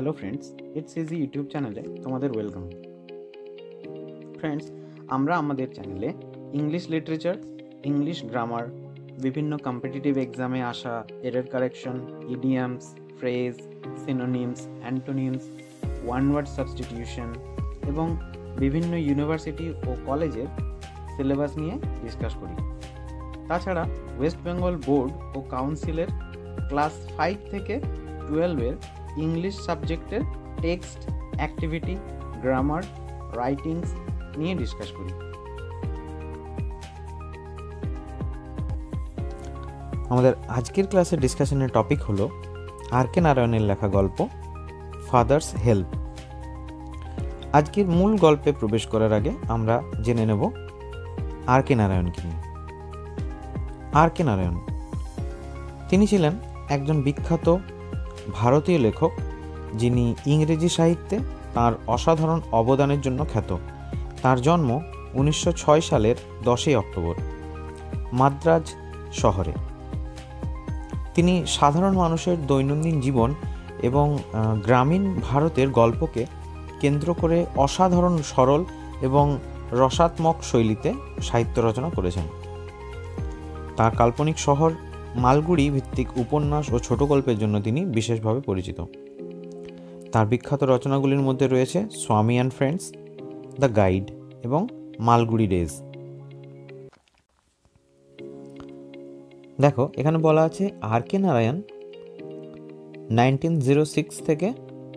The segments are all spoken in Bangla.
Hello friends, it's easy YouTube চ্যানেলে তোমাদের ওয়েলকাম। ফ্রেন্ডস, আমরা আমাদের চ্যানেলে ইংলিশ লিটারেচার, ইংলিশ গ্রামার, বিভিন্ন কম্পিটিটিভ এক্সামে আসা error correction, idioms, phrase, synonyms, antonyms, one word substitution এবং বিভিন্ন ইউনিভার্সিটি ও কলেজের সিলেবাস নিয়ে ডিসকাস করি। তাছাড়া ওয়েস্ট বেঙ্গল বোর্ড ও কাউন্সিলের ক্লাস 5 থেকে 12-এর ইংলিশ সাবজেক্টের টেক্সট, অ্যাক্টিভিটি, গ্রামার, রাইটিংস নিয়ে ডিসকাস করি। আমাদের আজকের ক্লাসের ডিসকাশনের টপিক হলো আর.কে. নারায়ণের লেখা গল্প ফাদার্স হেল্প। আজকের মূল গল্পে প্রবেশ করার আগে আমরা জেনে নেব আর.কে. নারায়ণকে নিয়ে। আর.কে. নারায়ণ তিনি ছিলেন একজন বিখ্যাত ভারতীয় লেখক, যিনি ইংরেজি সাহিত্যে তাঁর অসাধারণ অবদানের জন্য খ্যাত। তাঁর জন্ম 1906 সালের 10 অক্টোবর মাদ্রাজ শহরে। তিনি সাধারণ মানুষের দৈনন্দিন জীবন এবং গ্রামীণ ভারতের গল্পকে কেন্দ্র করে অসাধারণ সরল এবং রসাত্মক শৈলীতে সাহিত্য রচনা করেছেন। তার কাল্পনিক শহর মালগুড়ি ভিত্তিক উপন্যাস ও ছোট গল্পের জন্য তিনি বিশেষভাবে পরিচিত। তার বিখ্যাত রচনাগুলির মধ্যে রয়েছে স্বামী অ্যান্ড ফ্রেন্ডস, দ্য গাইড এবং মালগুড়ি ডেজ। দেখো, এখানে বলা আছে আর.কে. নারায়ণ 1906 থেকে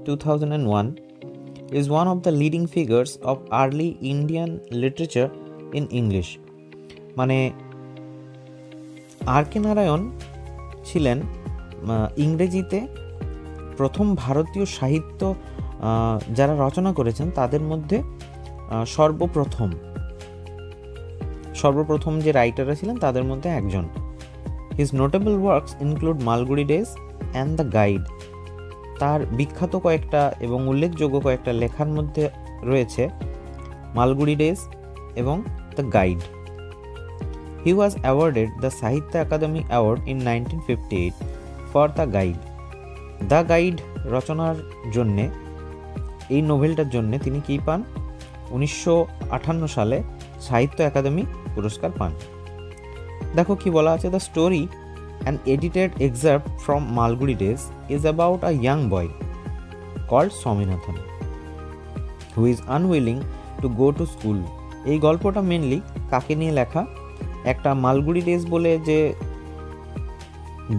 2001 is one of the leading figures of early Indian literature in English। মানে আর.কে. নারায়ণ ছিলেন ইংরেজিতে প্রথম ভারতীয় সাহিত্য যারা রচনা করেছেন তাদের মধ্যে সর্বপ্রথম যে রাইটাররা ছিলেন তাদের মধ্যে একজন। His notable works include Malgudi days and the guide. তার বিখ্যাত কয়েকটা এবং উল্লেখযোগ্য কয়েকটা লেখার মধ্যে রয়েছে মালগুড়ি ডেজ এবং the guide. He was awarded the Sahitya Akademi Award in 1958 for The Guide. The Guide রচনার জন্যে, এই নোভেলটার জন্যে তিনি কী পান? 1958 সালে সাহিত্য একাডেমি পুরস্কার পান। দেখো কি বলা আছে, the story an edited excerpt from Malgudi Days is about a young boy called Swaminathan who is unwilling to go to school. এই গল্পটা মেনলি কাকে নিয়ে লেখা? একটা মালগুড়ি ডেজ বলে যে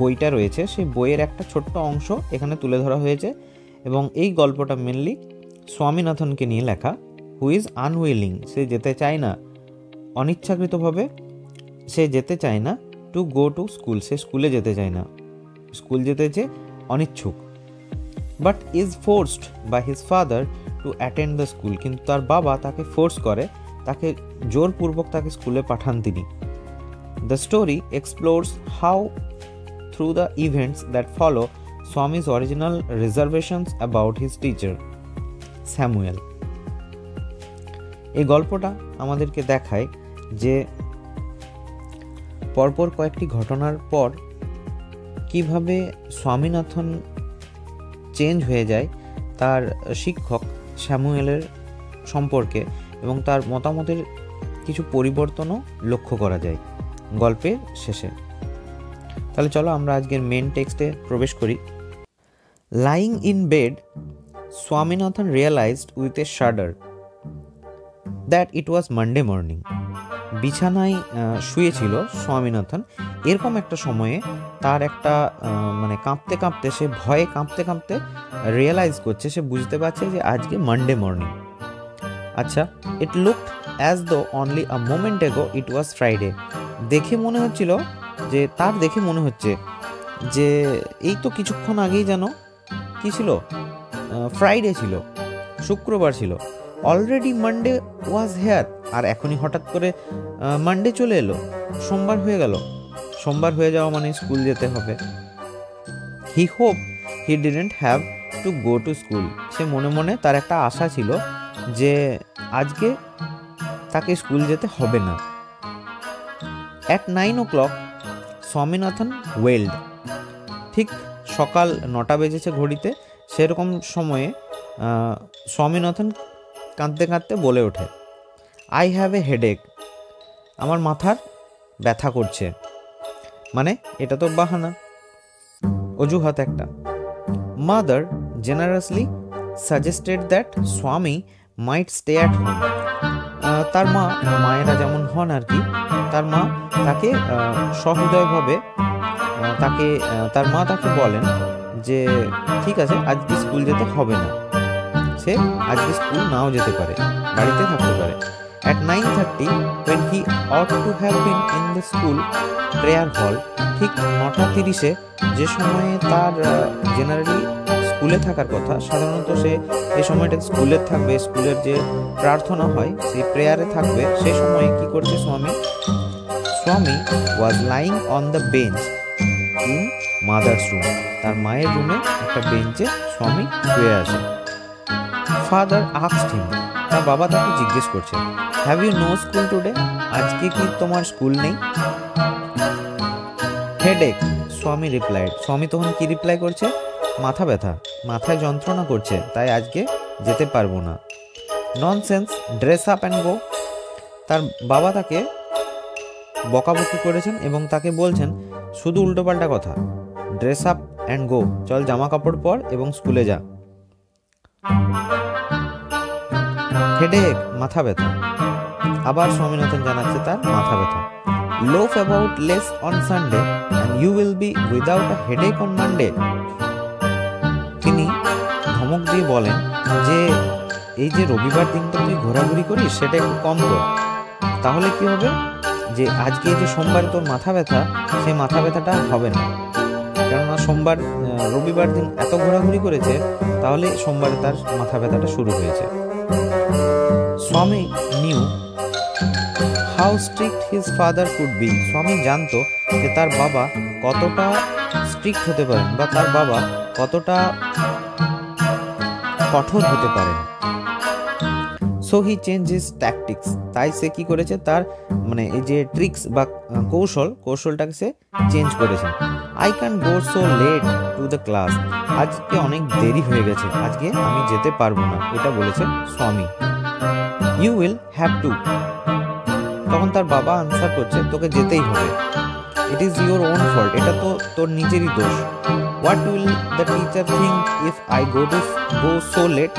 বইটা রয়েছে সেই বইয়ের একটা ছোট্ট অংশ এখানে তুলে ধরা হয়েছে এবং এই গল্পটা মেনলি স্বামীনাথনকে নিয়ে লেখা। হু ইজ আনউইলিং, সে যেতে চায় না, অনিচ্ছাকৃতভাবে সে যেতে চায় না। টু গো টু স্কুল, সে স্কুলে যেতে চায় না, স্কুল যেতে যে অনিচ্ছুক। But is forced by his father to attend the school, কিন্তু তার বাবা তাকে ফোর্স করে, তাকে জোরপূর্বক তাকে স্কুলে পাঠান তিনি। The story explores how, through the events that follow, Swami's original reservations about his teacher, Samuel. এই গল্পটা আমাদেরকে দেখায় যে পরপর কয়েকটি ঘটনার পর কিভাবে স্বামীনাথন চেঞ্জ হয়ে যায় তার শিক্ষক স্যামুয়েলের সম্পর্কে এবং তার মতামতের কিছু পরিবর্তনও লক্ষ্য করা যায় গল্পের শেষে। তাহলে চলো আমরা আজকের মেন টেক্সটে প্রবেশ করি। Lying in bed, Swaminathan realized with a shudder that it was Monday morning. বিছানায় শুয়েছিল স্বামীনাথন, এরকম একটা সময়ে তার একটা কাঁপতে কাঁপতে, সে ভয়ে কাঁপতে কাঁপতে রিয়েলাইজ করছে, সে বুঝতে পারছে যে আজকে মানডে মর্নিং। আচ্ছা, it looked as though only a moment এগো ইট ওয়াজ ফ্রাইডে। দেখে মনে হচ্ছে যে এই তো কিছুক্ষণ আগেই যেন কি ছিল, ফ্রাইডে ছিল, শুক্রবার ছিল। অলরেডি মানডে ওয়াজ হেয়ার, আর এখনই হঠাৎ করে মানডে চলে এলো, সোমবার হয়ে গেল। সোমবার হয়ে যাওয়া মানে স্কুল যেতে হবে। He hope he didn't have to go to school. সে মনে মনে তার একটা আশা ছিল যে আজকে তাকে স্কুল যেতে হবে না। At 9 o'clock, Swaminathan ওয়েলড। ঠিক সকাল 9টা বেজেছে ঘড়িতে সেরকম সময়ে স্বামীনাথন কাঁদতে কাঁদতে বলে ওঠে, আই হ্যাভ এ হেডেক, আমার মাথার ব্যথা করছে। মানে এটা তো বাহানা, অজুহাত একটা। মাদার জেনারাসলি সাজেস্টেড দ্যাট স্বামী মাইট স্টে অ্যাট হোম। তার মায়েরা যেমন হন আর কি, তার মা তাকে সহৃদয়ভাবে তার মা তাকে বলেন যে ঠিক আছে, আজকে স্কুল যেতে হবে না, সে আজকে স্কুল নাও যেতে পারে, বাড়িতে থাকতে পারে। At 9:30 when he ought to have been in the school prayer hall, ঠিক 9:30-এ যে সময়ে তার জেনারেলি স্কুলে থাকার কথা, সাধারণত সে এই সময়টা স্কুলে থাকবে, স্কুলের যে প্রার্থনা হয় সেই প্রেয়ারে থাকবে, সেই সময়ে কি করছে স্বামী was lying on the bench in mother's room. তার মায়ের রুমে একটা বেঞ্চে স্বামী শুয়ে আছে। ফাদার আস্কড হিম, তার বাবা তাকে জিজ্ঞেস করছে, have you no school today, আজকে কি তোমার স্কুল নেই? হেডেক, স্বামী রিপ্লাইড। স্বামী তখন কি রিপ্লাই করছে? মাথা ব্যথা, মাথায় যন্ত্রণা করছে, তাই আজকে যেতে পারবো না। Nonsense, dress up and go. তার বাবা তাকে বকাবকি করেছেন এবং তাকে বলছেন শুধু উল্টোপাল্টা কথা, ড্রেস আপ অ্যান্ড গো, চল জামা কাপড় পর এবং স্কুলে যা। হেডেক, মাথা ব্যথা। আবার স্বামীনাথন জানাচ্ছে তার মাথা ব্যথা। Loaf about less on Sunday and you will be without a headache on Monday. তিনি ধমক দিয়ে বলেন যে এই যে রবিবার দিনটা তুই ঘোরাঘুরি করিস সেটা একটু কম কর, তাহলে কি হবে যে আজকে যে সোমবার তোর মাথা ব্যথা, সেই মাথা ব্যথাটা হবে না, কেননা রবিবার দিন এত ঘোরাঘুরি করেছে, তাহলে সোমবারে তার মাথা ব্যথাটা শুরু হয়েছে। স্বামী new how strict his father could be. স্বামী জানতো যে তার বাবা কতটা স্ট্রিক্ট হতে পারেন বা তার বাবা কতটা কঠোর হতে পারেন। So he change his tactics, তাই সে কি করেছে, তার মানে এই যে ট্রিক্স বা কৌশলটাকে সে চেঞ্জ করেছে। I can go so late to the class, আজকে অনেক দেরি হয়ে গেছে, আজকে আমি যেতে পারবো না, এটা বলেছে স্বামী। ইউ উইল হ্যাভ টু, তখন তার বাবা আনসার করছে তোকে যেতেই হবে। It is your own fault, এটা তো তোর নিজেরই দোষ। What will the teacher think if I go so late.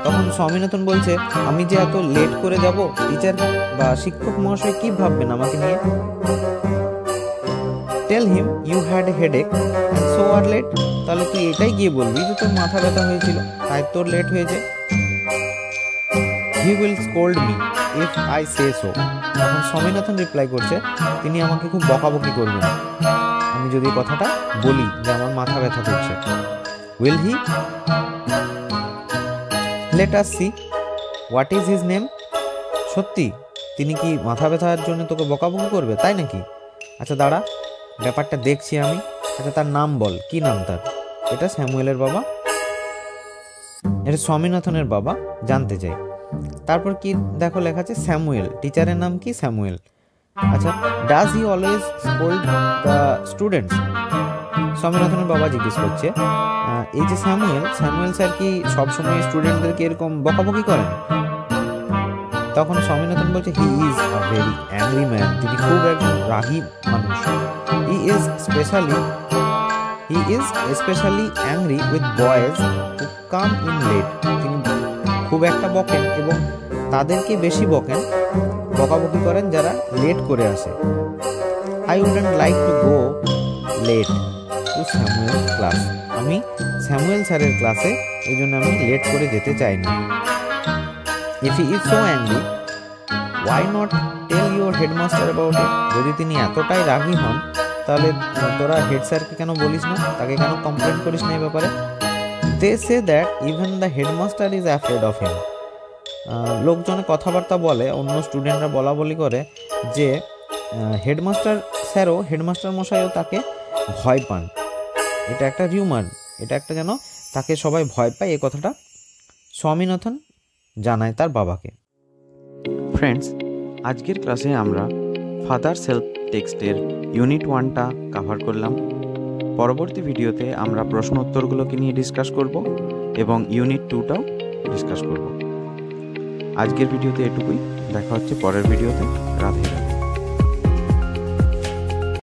তখন স্বামীনাথন বলছে আমি যে এত লেট করে যাব, টিচার বা শিক্ষক মহাশয় কি ভাববেন আমাকে নিয়ে। Tell him you had a headache and so are late, তাহলে তুই এটাই গিয়ে বলবি যে তোর মাথা ব্যথা হয়েছিল তাই তোর লেট হয়েছে। He will scold me if I say so. তখন স্বামীনাথন রিপ্লাই করছে তিনি আমাকে খুব বকাবকি করবেন আমি যদি কথাটা বলি যে আমার মাথা ব্যথা করছে। Will he? Let us see what is his name. সত্যি তিনি কি মাথা ব্যথার জন্য তোকে বকাবকি করবে তাই নাকি? আচ্ছা দাঁড়া, ব্যাপারটা দেখছি আমি। আচ্ছা তার নাম বল, কি নাম তার? এটা স্যামুয়েলের বাবা, এটা স্বামীনাথনের বাবা জানতে চাই। তারপর কি দেখো লেখা আছে স্যামুয়েল, টিচারের নাম কি? স্যামুয়েল। আচ্ছা, does he always scold the students? স্বামীনাথনের বাবা জিজ্ঞেস করছে এই যে স্যামুয়েল স্যার কি সবসময় স্টুডেন্টদেরকে এরকম বকাবকি করেন? তখন স্বামীনাথন বলছে he is a very angry man, তিনি খুব একজন রাগী মানুষ। He is specially angry with boys who come in late. তিনি খুব একটা বকেন এবং তাদেরকে বেশি বকাবকি করেন যারা লেট করে আসে। I wouldn't like to go late to Samuel class. আমি স্যামুয়েল স্যারের ক্লাসে এই জন্য আমি লেট করে যেতে চাই না। If he is so angry why not tell your headmaster about it. যদি তিনি এতটাই রাগী হন তাহলে তোরা হেড স্যারকে কেন বলিস না, তাকে কেন কমপ্লেন করিস না এই ব্যাপারে? They say that even the headmaster is afraid of him. লোকজনে কথাবার্তা বলে, অন্য স্টুডেন্টরা বলা বলি করে যে হেডমাস্টার মশাইও তাকে ভয় পান। এটা একটা রিউমার, এটা একটা যেন তাকে সবাই ভয় পায়, এই কথাটা স্বামীনাথন জানায় তার বাবাকে। ফ্রেন্ডস, আজকের ক্লাসে আমরা ফাদার্স হেল্প টেক্সটের ইউনিট 1টা কভার করলাম। পরবর্তী ভিডিওতে আমরা প্রশ্ন উত্তরগুলোকে নিয়ে ডিসকাস করব এবং ইউনিট 2টাও ডিসকাস করব। আজকের ভিডিওতে এটুকুই, দেখা হচ্ছে পরের ভিডিওতে। রাধে রাধে।